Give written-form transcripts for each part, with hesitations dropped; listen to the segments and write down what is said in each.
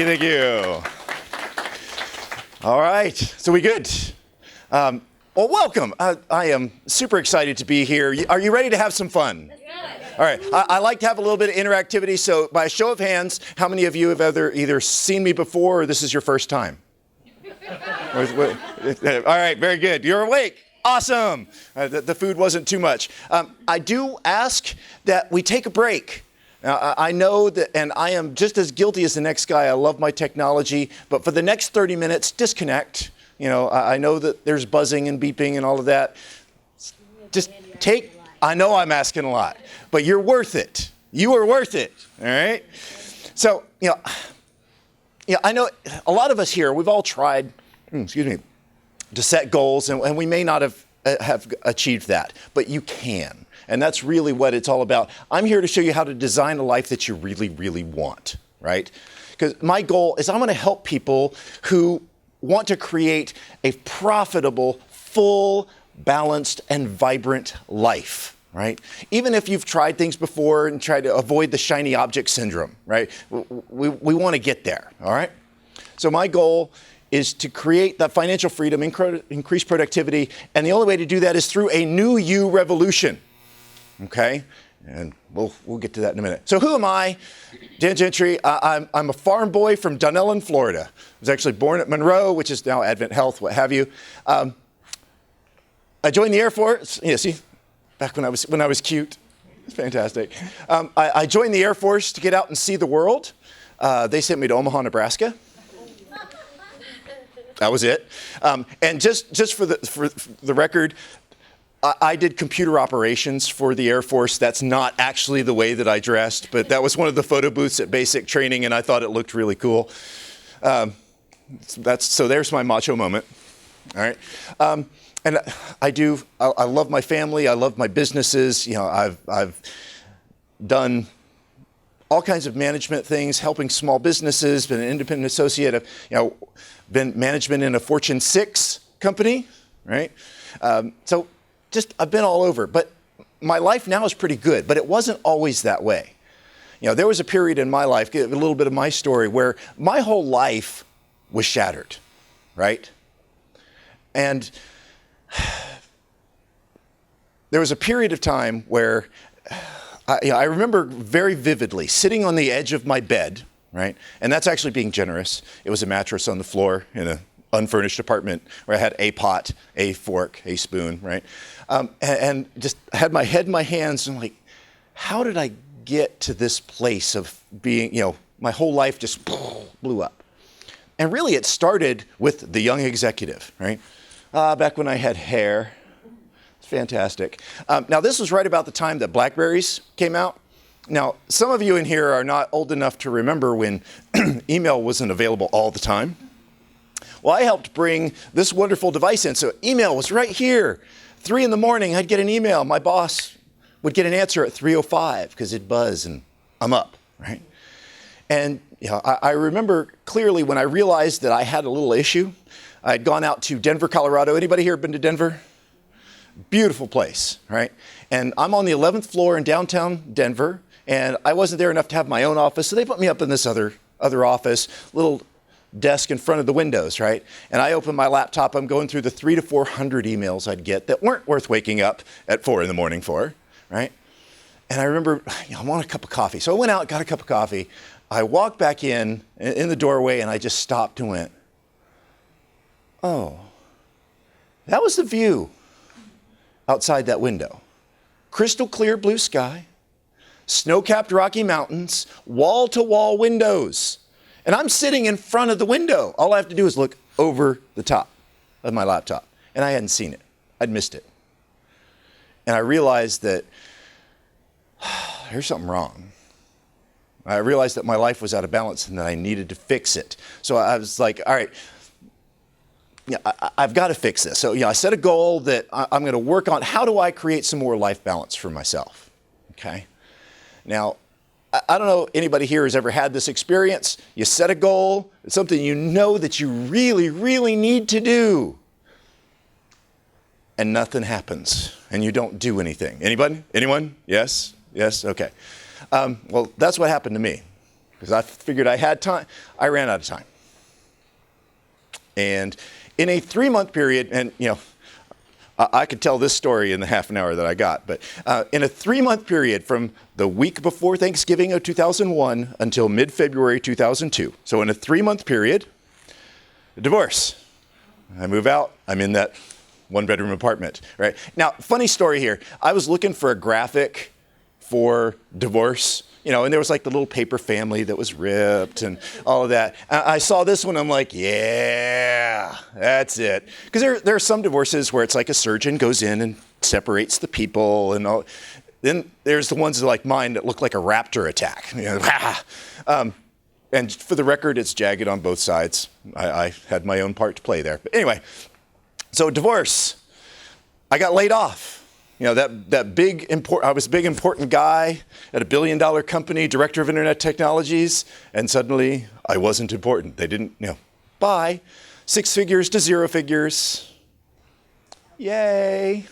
you, thank you. All right, so we good? Well, welcome. I am super excited to be here. Are you ready to have some fun? All right, I like to have a little bit of interactivity, so by a show of hands, how many of you have either seen me before or this is your first time? All right, very good. You're awake. Awesome. The food wasn't too much. I do ask that we take a break. Now, I know that, and I am just as guilty as the next guy. I love my technology, but for the next 30 minutes, disconnect. You know, I know that there's buzzing and beeping and all of that. Just take, I know I'm asking a lot, but you're worth it. You are worth it, all right? So, I know a lot of us here, we've all tried, to set goals, and we may not have achieved that, but you can. And that's really what it's all about. I'm here to show you how to design a life that you really, really want, right? Because my goal is I'm going to help people who want to create a profitable, full, balanced, and vibrant life, right? Even if you've tried things before and tried to avoid the shiny object syndrome, right? We want to get there, all right? So my goal is to create that financial freedom, increase productivity, and the only way to do that is through a new you revolution. Okay, and we'll get to that in a minute. So who am I? Dan Gentry. I'm a farm boy from Dunellen, Florida. I was actually born at Monroe, which is now Advent Health, what have you. I joined the Air Force. Yeah, see, back when I was cute. It's fantastic. I joined the Air Force to get out and see the world. They sent me to Omaha, Nebraska. That was it. And just for the record, I did computer operations for the Air Force. That's not actually the way that I dressed, but that was one of the photo booths at basic training, and I thought it looked really cool. So there's my macho moment. All right. And I love my family. I love my businesses. You know, I've done all kinds of management things, helping small businesses, been an independent associate, been management in a Fortune 6 company, right? I've been all over, but my life now is pretty good, but it wasn't always that way. There was a period in my life, a little bit of my story, where my whole life was shattered, right? And there was a period of time where I remember very vividly sitting on the edge of my bed, right? And that's actually being generous. It was a mattress on the floor in an unfurnished apartment where I had a pot, a fork, a spoon, right? And just had my head in my hands and like, how did I get to this place of being, my whole life just blew up. And really it started with the young executive, right? Back when I had hair. It's fantastic. Now this was right about the time that BlackBerries came out. Now, some of you in here are not old enough to remember when email wasn't available all the time. Well, I helped bring this wonderful device in. So email was right here. 3 in the morning, I'd get an email. My boss would get an answer at 3:05 because it'd buzz and I'm up, right? And I remember clearly when I realized that I had a little issue. I'd gone out to Denver, Colorado. Anybody here been to Denver? Beautiful place, right? And I'm on the 11th floor in downtown Denver, and I wasn't there enough to have my own office, so they put me up in this other office, little desk in front of the windows, right? And I open my laptop. I'm going through the 300 to 400 emails I'd get that weren't worth waking up at 4 in the morning for, right? And I remember, I want a cup of coffee. So I went out, got a cup of coffee. I walked back in the doorway, and I just stopped and went, oh, that was the view outside that window. Crystal clear blue sky, snow-capped Rocky Mountains, wall-to-wall windows. And I'm sitting in front of the window. All I have to do is look over the top of my laptop. And I hadn't seen it. I'd missed it. And I realized that there's something wrong. I realized that my life was out of balance and that I needed to fix it. So I was like, all right, I've got to fix this. So I set a goal that I'm going to work on. How do I create some more life balance for myself? Okay. Now, I don't know anybody here has ever had this experience. You set a goal, it's something you know that you really, really need to do, and nothing happens, and you don't do anything. Anybody? Anyone? Yes? Yes? Okay. Well, that's what happened to me. because I figured I had time. I ran out of time. And in a 3-month period, and I could tell this story in the half an hour that I got, but in a 3-month period from the week before Thanksgiving of 2001 until mid-February 2002, so in a 3-month period, a divorce. I move out, I'm in that 1-bedroom apartment, right? Now, funny story here. I was looking for a graphic for divorce, and there was like the little paper family that was ripped and all of that. I saw this one, I'm like, yeah, that's it. Because there are some divorces where it's like a surgeon goes in and separates the people and all. Then there's the ones like mine that look like a raptor attack. And for the record, it's jagged on both sides. I had my own part to play there. But anyway, so divorce. I got laid off. That big, I was a big, important guy at a billion-dollar company, director of internet technologies, and suddenly I wasn't important. They didn't, bye. 6 figures to 0 figures. Yay.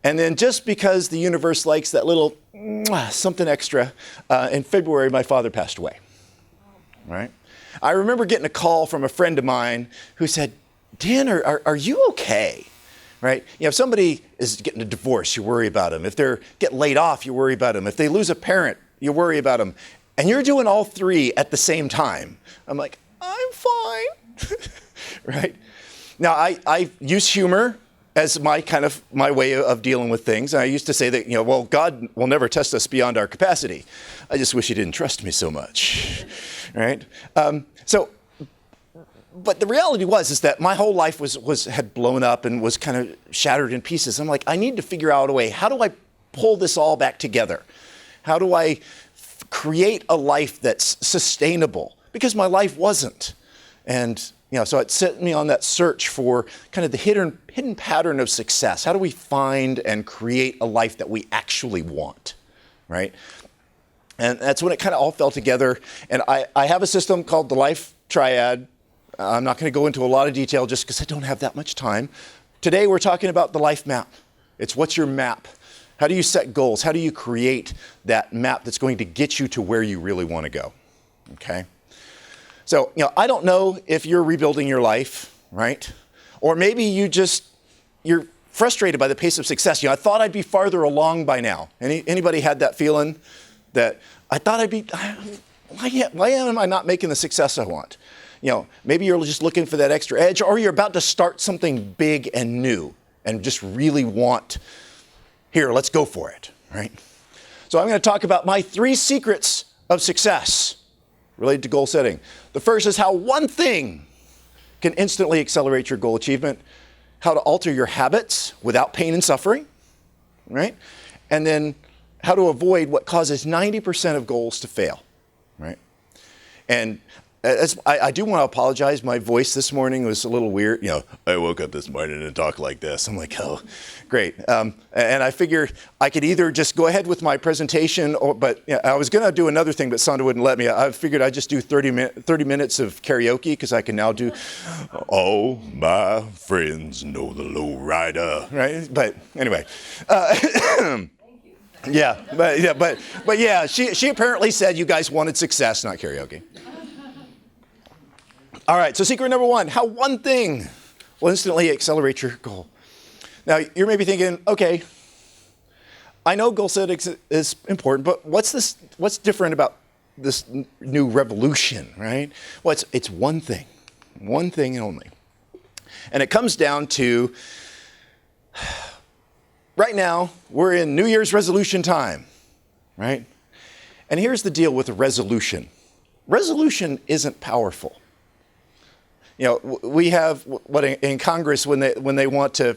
And then just because the universe likes that little something extra, in February, my father passed away. Right? I remember getting a call from a friend of mine who said, Dan, are you okay? Right? If somebody is getting a divorce, you worry about them. If they're getting laid off, you worry about them. If they lose a parent, you worry about them. And you're doing all 3 at the same time. I'm like, I'm fine. Right? Now, I use humor as my way of dealing with things. I used to say that, God will never test us beyond our capacity. I just wish he didn't trust me so much. Right? But the reality is that my whole life had blown up and was kind of shattered in pieces. I'm like, I need to figure out a way. How do I pull this all back together? How do I create a life that's sustainable? Because my life wasn't. And, so it set me on that search for kind of the hidden pattern of success. How do we find and create a life that we actually want, right? And that's when it kind of all fell together. And I have a system called the Life Triad. I'm not going to go into a lot of detail just because I don't have that much time. Today we're talking about the life map. It's what's your map? How do you set goals? How do you create that map that's going to get you to where you really want to go? Okay? So, I don't know if you're rebuilding your life, right? Or maybe you're frustrated by the pace of success. I thought I'd be farther along by now. Anybody had that feeling that I thought I'd be, why am I not making the success I want? Maybe you're just looking for that extra edge, or you're about to start something big and new and just really want, here, let's go for it, right? So I'm going to talk about my 3 secrets of success related to goal setting. The first is how one thing can instantly accelerate your goal achievement, how to alter your habits without pain and suffering, right? And then how to avoid what causes 90% of goals to fail, right? And I do want to apologize. My voice this morning was a little weird. I woke up this morning and talked like this. I'm like, oh, great. And I figured I could either just go ahead with my presentation, but I was going to do another thing, but Sonda wouldn't let me. I figured I'd just do 30 minutes of karaoke because I can now do, oh, my friends know the low rider, right? But anyway. She apparently said you guys wanted success, not karaoke. All right, so secret number 1, how one thing will instantly accelerate your goal. Now, you're maybe thinking, okay, I know goal setting is important, but what's different about this new revolution, right? Well, it's one thing only. And it comes down to, right now, we're in New Year's resolution time, right? And here's the deal with a resolution. Resolution isn't powerful. We have what in Congress when they want to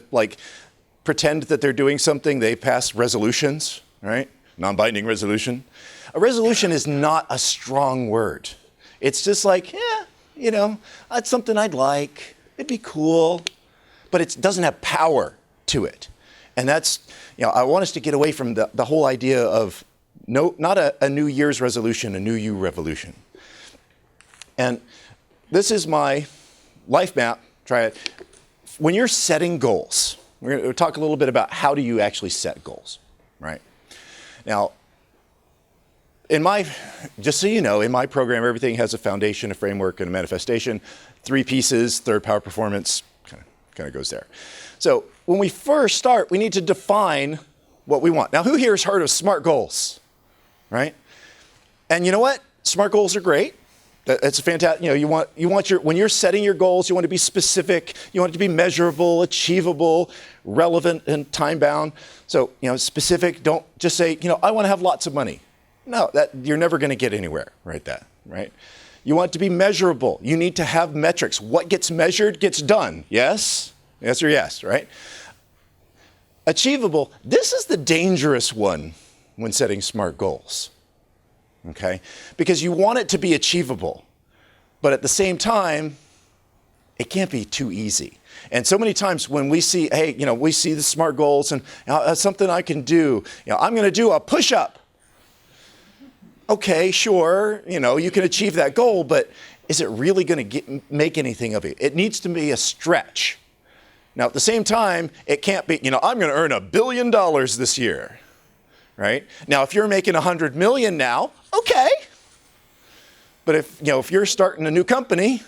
pretend that they're doing something, they pass resolutions, right? Non-binding resolution. A resolution is not a strong word. It's just like, that's something I'd like. It'd be cool, but it doesn't have power to it. And that's, I want us to get away from the whole idea of not a New Year's resolution, a New You revolution. And this is my life map. Try it. When you're setting goals, we're going to talk a little bit about how do you actually set goals, right? Now, just so you know, in my program, everything has a foundation, a framework, and a manifestation. 3 pieces, third power performance, kind of goes there. So when we first start, we need to define what we want. Now, who here has heard of SMART goals, right? And you know what? SMART goals are great. It's a fantastic, you want when you're setting your goals, you want to be specific, you want it to be measurable, achievable, relevant, and time-bound. So, specific, don't just say, I want to have lots of money. No, you're never going to get anywhere, right? You want it to be measurable. You need to have metrics. What gets measured gets done. Yes? Yes or yes, right? Achievable, this is the dangerous one when setting SMART goals. Okay? Because you want it to be achievable, but at the same time, it can't be too easy. And so many times when we see, we see the SMART goals and something I can do, I'm going to do a push-up. Okay, sure, you can achieve that goal, but is it really going to make anything of it? It needs to be a stretch. Now, at the same time, it can't be, I'm going to earn $1 billion this year. Right? Now, if you're making 100 million now, okay. But if you're starting a new company,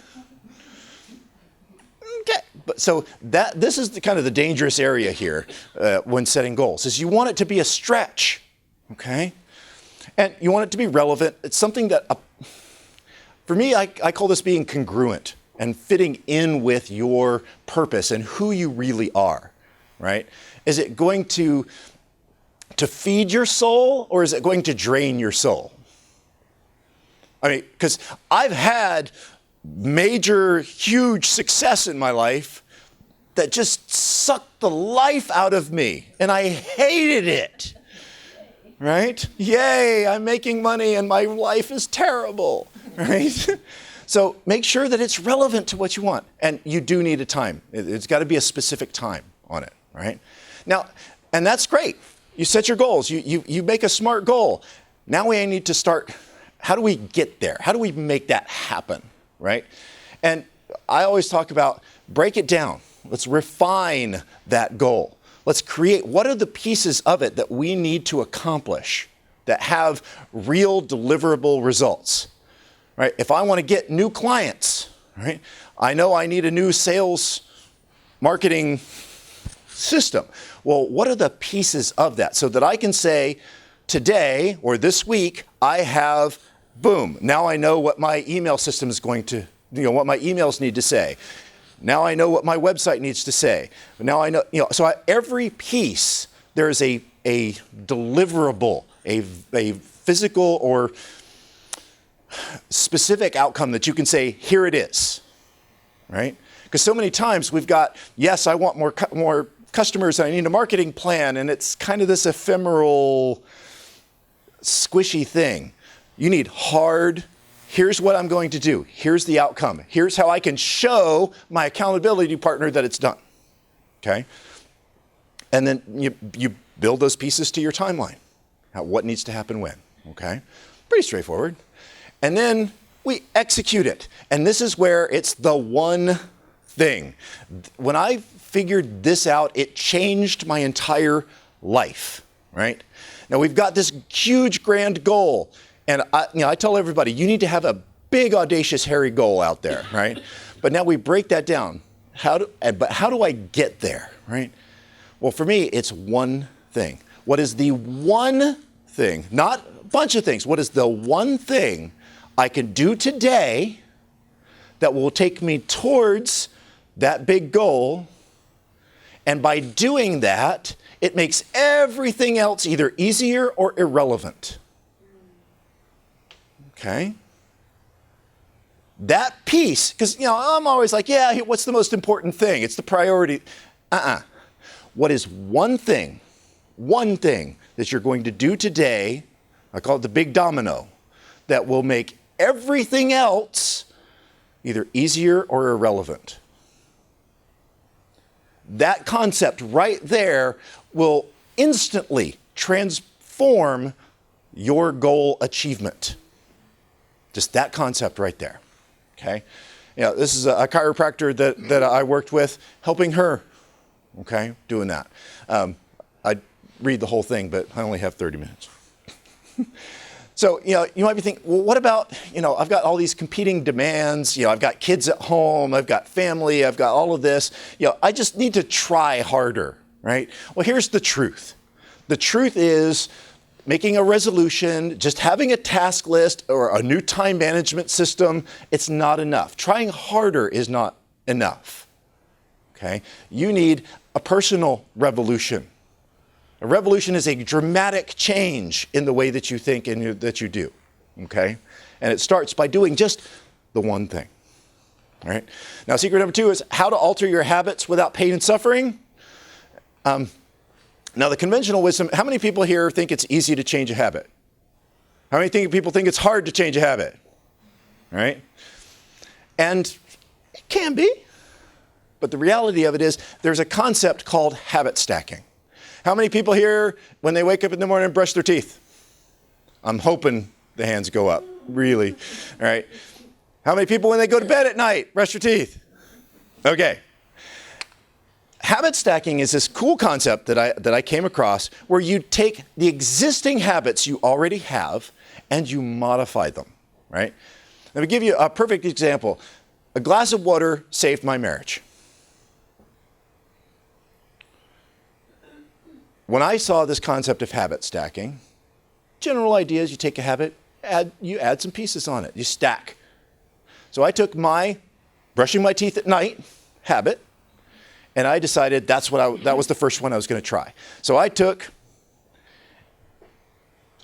okay. But so this is kind of the dangerous area here when setting goals, is you want it to be a stretch, okay? And you want it to be relevant. It's something that, for me, I call this being congruent and fitting in with your purpose and who you really are, right? Is it going to feed your soul, or is it going to drain your soul? I mean, because I've had major, huge success in my life that just sucked the life out of me, and I hated it, right? Yay, I'm making money and my life is terrible, right? So make sure that it's relevant to what you want, and you do need a time. It's got to be a specific time on it, right? Now, and that's great. You set your goals. You make a SMART goal. Now we need to start, how do we get there? How do we make that happen, right? And I always talk about break it down. Let's refine that goal. Let's create, what are the pieces of it that we need to accomplish that have real deliverable results, right? If I want to get new clients, right? I know I need a new sales marketing system. Well, what are the pieces of that so that I can say today or this week, I have, boom, now I know what my email system is going to, what my emails need to say. Now I know what my website needs to say. Now I know, so every piece, there is a deliverable, a physical or specific outcome that you can say, here it is, right? Because so many times we've got, yes, I want more customers, and I need a marketing plan, and it's kind of this ephemeral, squishy thing. You need hard, here's what I'm going to do. Here's the outcome. Here's how I can show my accountability partner that it's done, okay? And then you build those pieces to your timeline. What needs to happen when, okay? Pretty straightforward. And then we execute it. And this is where it's the one thing. When I figured this out, it changed my entire life, right? Now we've got this huge grand goal, and I tell everybody, you need to have a big, audacious, hairy goal out there, right? But now we break that down. But how do I get there, right? Well, for me, it's one thing. What is the one thing, not a bunch of things, what is the one thing I can do today that will take me towards that big goal? And by doing that, it makes everything else either easier or irrelevant. Okay? That piece, because, I'm always like, yeah, what's the most important thing? It's the priority. What is one thing that you're going to do today, I call it the big domino, that will make everything else either easier or irrelevant? That concept right there will instantly transform your goal achievement. Just that concept right there, okay? This is a chiropractor that I worked with, helping her, okay, doing that. I read the whole thing, but I only have 30 minutes. So, you might be thinking, well, what about, I've got all these competing demands, I've got kids at home, I've got family, I've got all of this, I just need to try harder, right? Well, here's the truth. The truth is making a resolution, just having a task list or a new time management system, it's not enough. Trying harder is not enough, okay? You need a personal revolution. A revolution is a dramatic change in the way that you think and that you do, okay? And it starts by doing just the one thing, all right? Now, secret number 2 is how to alter your habits without pain and suffering. Now, the conventional wisdom, how many people here think it's easy to change a habit? How many people think it's hard to change a habit, right? And it can be, but the reality of it is there's a concept called habit stacking. How many people here, when they wake up in the morning, brush their teeth? I'm hoping the hands go up, really. All right. How many people, when they go to bed at night, brush their teeth? Okay. Habit stacking is this cool concept that I came across where you take the existing habits you already have and you modify them, right? Let me give you a perfect example. A glass of water saved my marriage. When I saw this concept of habit stacking, general ideas, you take a habit, you add some pieces on it, you stack. So I took my brushing my teeth at night habit, and I decided that was the first one I was going to try. So I took,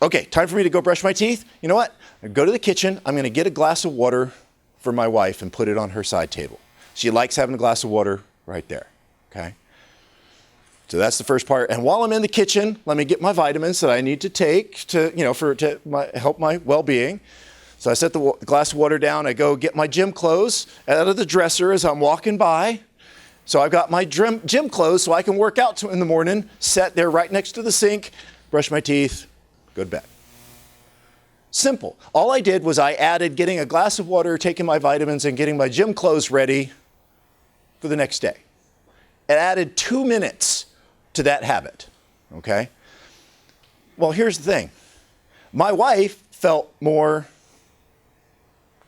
okay, time for me to go brush my teeth. You know what? I go to the kitchen, I'm going to get a glass of water for my wife and put it on her side table. She likes having a glass of water right there, okay? So that's the first part. And while I'm in the kitchen, let me get my vitamins that I need to take to help my well-being. So I set the glass of water down. I go get my gym clothes out of the dresser as I'm walking by. So I've got my gym clothes so I can work out in the morning, set there right next to the sink, brush my teeth, go to bed. Simple. All I did was I added getting a glass of water, taking my vitamins, and getting my gym clothes ready for the next day. It added 2 minutes to that habit, okay? Well, here's the thing. My wife felt more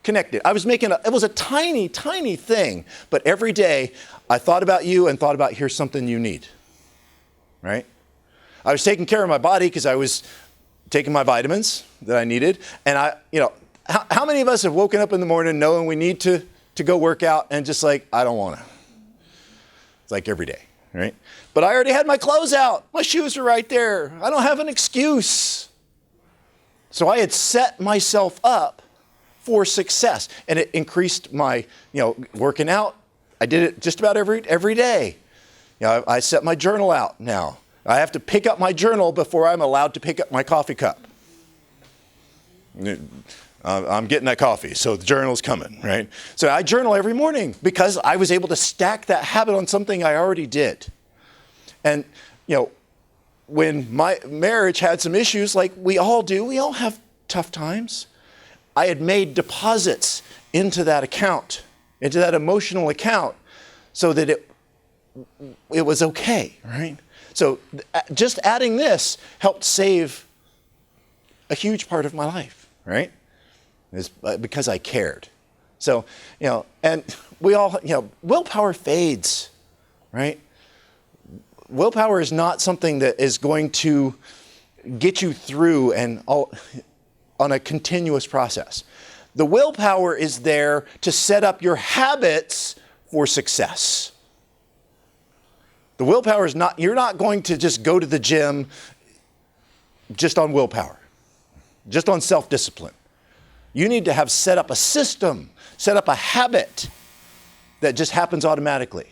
connected. It was a tiny, tiny thing, but every day I thought about you and thought about here's something you need, right? I was taking care of my body because I was taking my vitamins that I needed, and how many of us have woken up in the morning knowing we need to go work out and just like, I don't want to. It's like every day. Right? But I already had my clothes out. My shoes are right there. I don't have an excuse. So I had set myself up for success, and it increased my, working out. I did it just about every day. I set my journal out now. I have to pick up my journal before I'm allowed to pick up my coffee cup. I'm getting that coffee, so the journal's coming, right? So I journal every morning because I was able to stack that habit on something I already did. And, when my marriage had some issues, like we all do, we all have tough times, I had made deposits into that account, into that emotional account, so that it was okay, right? So just adding this helped save a huge part of my life, right? It's because I cared. So, and we all, willpower fades, right? Willpower is not something that is going to get you through on a continuous process. The willpower is there to set up your habits for success. The willpower is not, you're not going to just go to the gym just on willpower, just on self-discipline. You need to have set up a system, set up a habit that just happens automatically,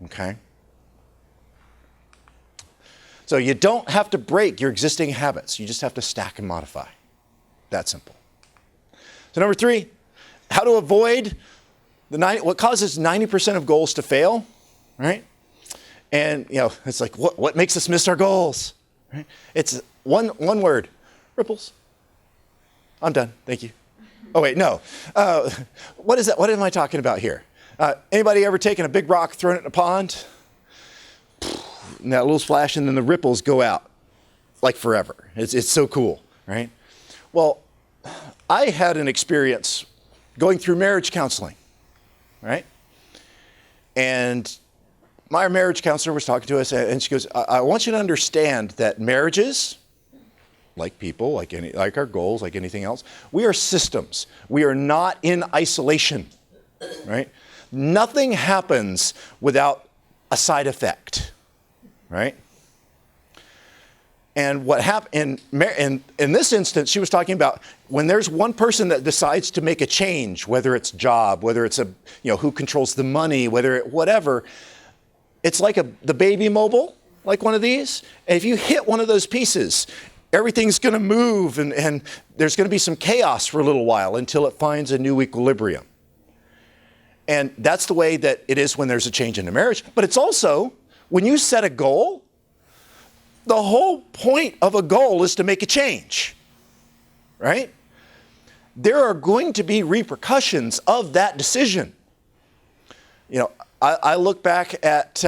okay? So you don't have to break your existing habits. You just have to stack and modify. That simple. So number 3, how to avoid what causes 90% of goals to fail, right? And, it's like, what makes us miss our goals? Right? It's one word, ripples. I'm done. Thank you. Oh, wait, no. What is that? What am I talking about here? Anybody ever taken a big rock, thrown it in a pond? And that little splash, and then the ripples go out like forever. It's so cool, right? Well, I had an experience going through marriage counseling, right? And my marriage counselor was talking to us, and she goes, I want you to understand that marriages, like people, like our goals, like anything else, we are systems. We are not in isolation, right? Nothing happens without a side effect, right? And what happened in this instance, she was talking about when there's one person that decides to make a change, whether it's job, whether it's who controls the money, whatever, it's like the baby mobile, like one of these. And if you hit one of those pieces, everything's going to move and there's going to be some chaos for a little while until it finds a new equilibrium. And that's the way that it is when there's a change in a marriage. But it's also, when you set a goal, the whole point of a goal is to make a change, right? There are going to be repercussions of that decision. I look back at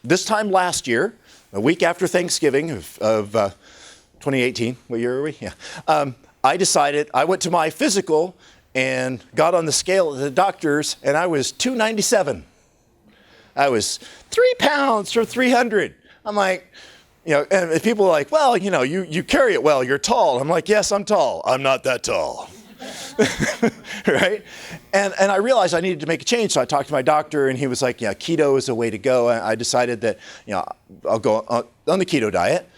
this time last year, a week after Thanksgiving of 2018. What year are we? Yeah. I went to my physical and got on the scale at the doctor's, and I was 297. I was 3 pounds from 300. I'm like, and people are like, well, you carry it well, you're tall. I'm like, yes, I'm tall. I'm not that tall. Right? And I realized I needed to make a change. So I talked to my doctor, and he was like, yeah, keto is a way to go. And I decided that, I'll go on the keto diet.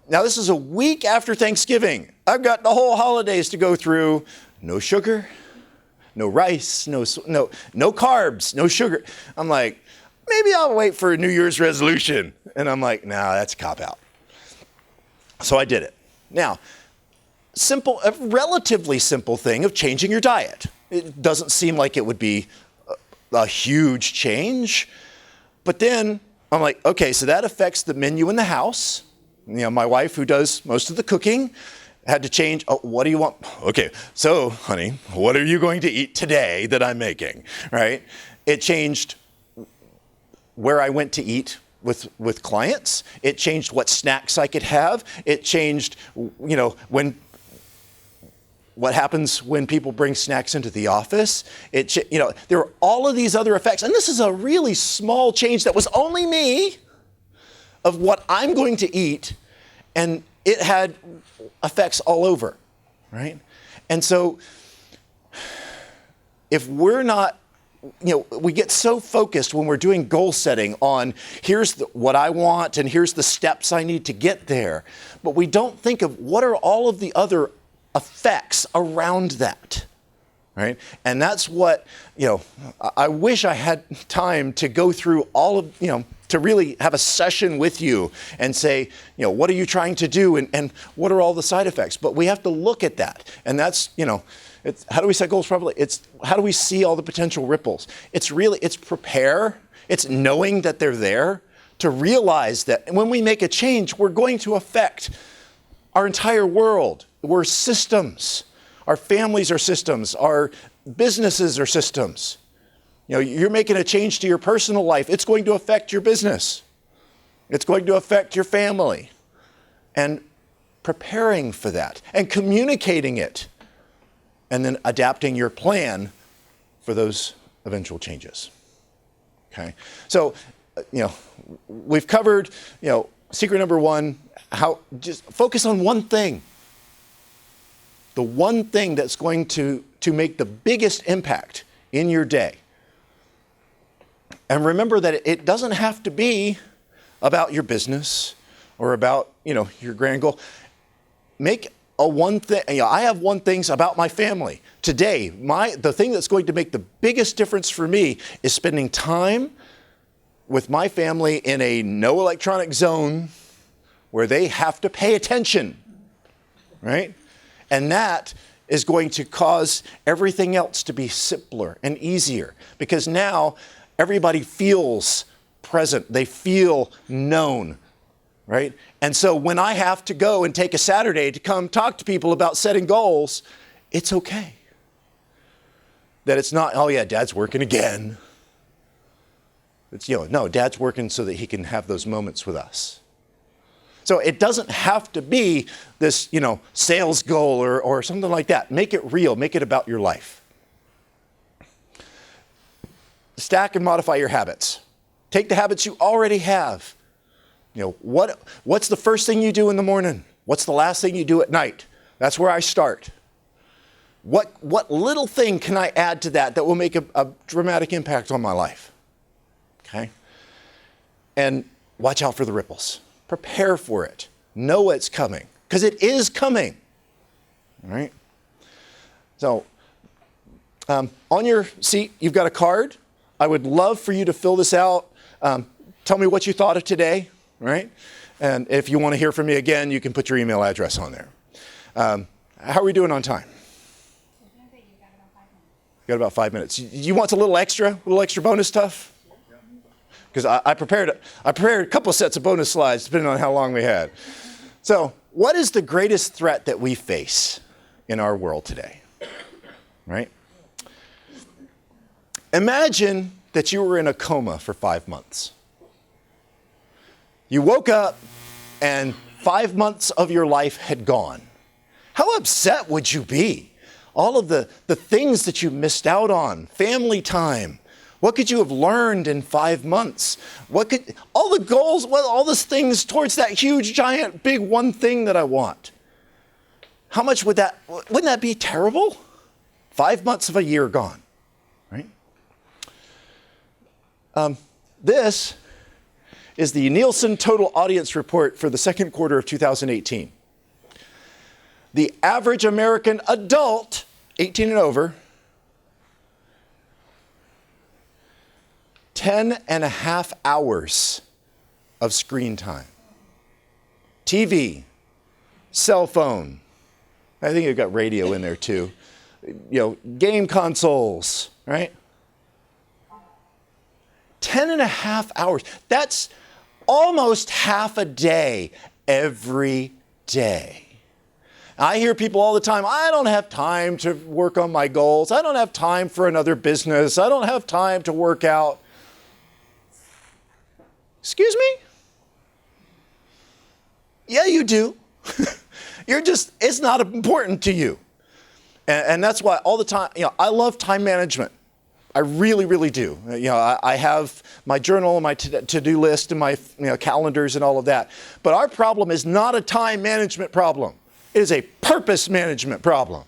Now, this is a week after Thanksgiving. I've got the whole holidays to go through. No sugar, no rice, no carbs, no sugar. I'm like, maybe I'll wait for a New Year's resolution. And I'm like, nah, that's a cop-out. So I did it. Now, a relatively simple thing of changing your diet. It doesn't seem like it would be a huge change. But then I'm like, okay, so that affects the menu in the house. My wife, who does most of the cooking, had to change. Oh, what do you want? Okay, so honey, what are you going to eat today that I'm making, right? It changed where I went to eat with clients. It changed what snacks I could have. It changed, what happens when people bring snacks into the office. There are all of these other effects. And this is a really small change that was only me of what I'm going to eat. And it had effects all over, right? And so if we're not, we get so focused when we're doing goal setting on here's what I want and here's the steps I need to get there. But we don't think of what are all of the other effects around that, right? And that's what, I wish I had time to go through all of, to really have a session with you and say, what are you trying to do and what are all the side effects? But we have to look at that. And that's, it's how do we set goals properly? It's how do we see all the potential ripples? It's prepare. It's knowing that they're there to realize that when we make a change, we're going to affect our entire world. We're systems. Our families are systems. Our businesses are systems. You're making a change to your personal life. It's going to affect your business. It's going to affect your family. And preparing for that and communicating it and then adapting your plan for those eventual changes. Okay? So, we've covered, secret number one, how just focus on one thing. The one thing that's going to make the biggest impact in your day. And remember that it doesn't have to be about your business or about, your grand goal. Make a one thing. I have one things about my family. Today, the thing that's going to make the biggest difference for me is spending time with my family in a no electronic zone where they have to pay attention, right? And that is going to cause everything else to be simpler and easier because now everybody feels present. They feel known, right? And so when I have to go and take a Saturday to come talk to people about setting goals, it's okay. That it's not, oh yeah, Dad's working again. It's, no, Dad's working so that he can have those moments with us. So it doesn't have to be this, sales goal or something like that. Make it real. Make it about your life. Stack and modify your habits. Take the habits you already have. What's the first thing you do in the morning? What's the last thing you do at night? That's where I start. What little thing can I add to that will make a dramatic impact on my life? Okay? And watch out for the ripples. Prepare for it. Know it's coming, because it is coming. All right? So, on your seat, you've got a card. I would love for you to fill this out. Tell me what you thought of today, right? And if you want to hear from me again, you can put your email address on there. How are we doing on time? Got about 5 minutes. You want a little extra bonus stuff? Because I prepared a couple of sets of bonus slides depending on how long we had. So, what is the greatest threat that we face in our world today? Right? Imagine that you were in a coma for 5 months. You woke up and 5 months of your life had gone. How upset would you be? All of the things that you missed out on, family time. What could you have learned in 5 months? All the goals, all those things towards that huge, giant, big one thing that I want. How much wouldn't that be terrible? 5 months of a year gone, right? This is the Nielsen Total Audience Report for the second quarter of 2018. The average American adult, 18 and over, 10.5 hours of screen time. TV, cell phone, I think you've got radio in there too. Game consoles, right? 10.5 hours. That's almost half a day every day. I hear people all the time, I don't have time to work on my goals. I don't have time for another business. I don't have time to work out. Excuse me? Yeah, you do. It's not important to you. And that's why all the time, I love time management. I really, really do. I have my journal and my to-do list and my calendars and all of that. But our problem is not a time management problem. It is a purpose management problem.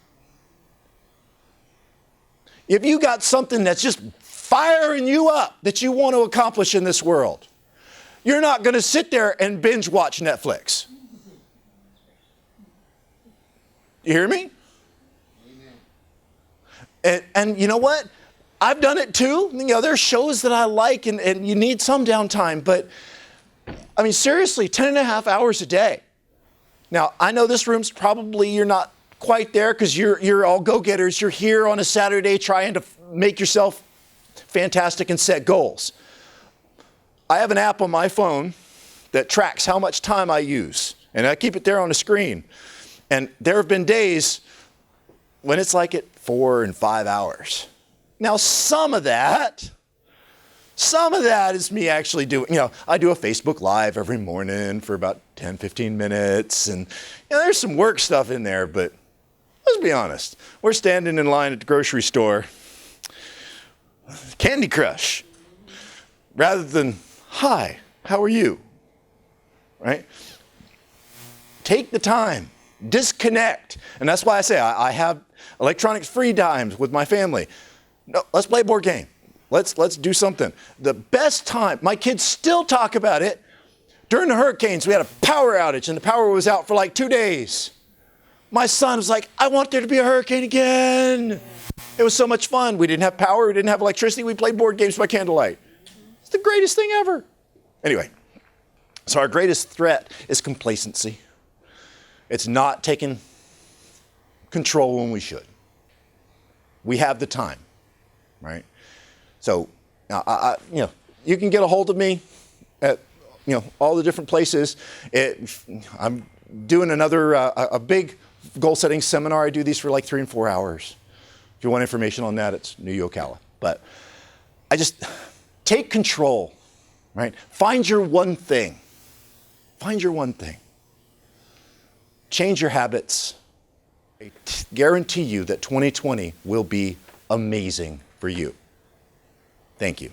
If you got something that's just firing you up that you want to accomplish in this world, you're not going to sit there and binge watch Netflix. You hear me? And you know what? I've done it too. There's shows that I like and you need some downtime, but I mean, seriously, 10.5 hours a day. Now, I know this room's probably, you're not quite there because you're all go-getters. You're here on a Saturday trying to make yourself fantastic and set goals. I have an app on my phone that tracks how much time I use, and I keep it there on the screen. And there have been days when it's like at 4 and 5 hours. Now, some of that is me actually doing, I do a Facebook Live every morning for about 10, 15 minutes. And there's some work stuff in there, but let's be honest. We're standing in line at the grocery store, Candy Crush, rather than, hi, how are you? Right? Take the time. Disconnect. And that's why I say I have electronics free times with my family. No, let's play a board game. Let's do something. The best time, my kids still talk about it. During the hurricanes, we had a power outage and the power was out for like 2 days. My son was like, I want there to be a hurricane again. It was so much fun. We didn't have power, we didn't have electricity, we played board games by candlelight. It's the greatest thing ever. Anyway, so our greatest threat is complacency. It's not taking control when we should. We have the time, right? So, you can get a hold of me at, all the different places. I'm doing another, a big goal-setting seminar. I do these for like 3 and 4 hours. If you want information on that, it's New Ocala. But I just take control, right? Find your one thing. Find your one thing. change your habits. I guarantee you that 2020 will be amazing for you. Thank you.